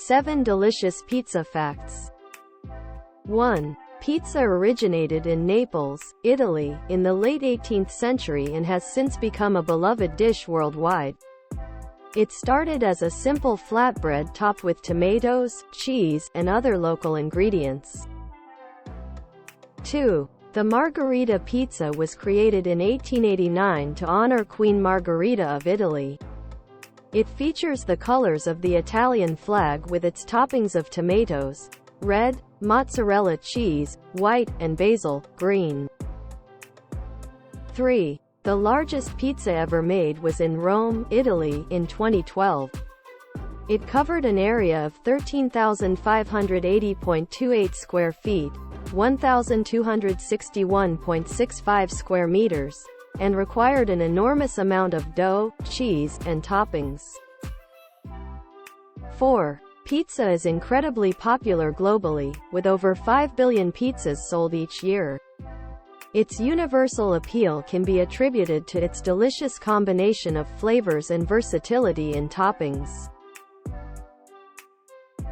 7 delicious pizza facts. 1. Pizza originated in Naples, Italy, in the late 18th century and has since become a beloved dish worldwide. It started as a simple flatbread topped with tomatoes, cheese, and other local ingredients. 2. The Margherita pizza was created in 1889 to honor Queen Margherita of Italy. It features the colors of the Italian flag with its toppings of tomatoes, red, mozzarella cheese, white, and basil, green. 3. The largest pizza ever made was in Rome, Italy, in 2012. It covered an area of 13,580.28 square feet, 1,261.65 square meters, and required an enormous amount of dough, cheese, and toppings. 4. Pizza is incredibly popular globally, with over 5 billion pizzas sold each year. Its universal appeal can be attributed to its delicious combination of flavors and versatility in toppings.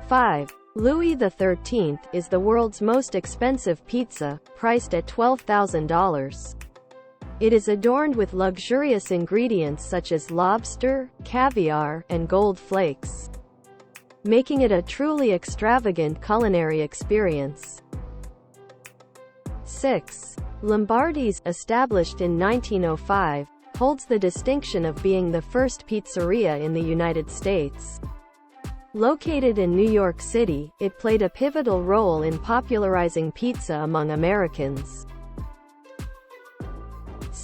5. Louis XIII is the world's most expensive pizza, priced at $12,000. It is adorned with luxurious ingredients such as lobster, caviar, and gold flakes, making it a truly extravagant culinary experience. 6. Lombardi's, established in 1905, holds the distinction of being the first pizzeria in the United States. Located in New York City, it played a pivotal role in popularizing pizza among Americans.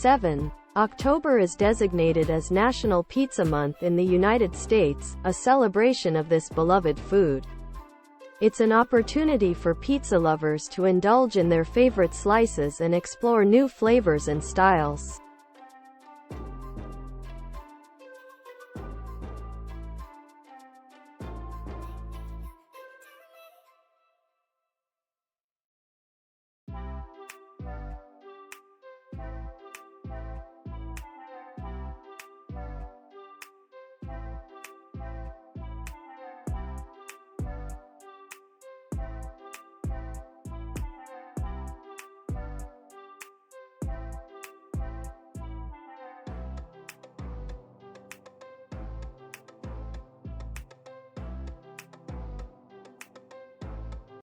7. October is designated as National Pizza Month in the United States, a celebration of this beloved food. It's an opportunity for pizza lovers to indulge in their favorite slices and explore new flavors and styles.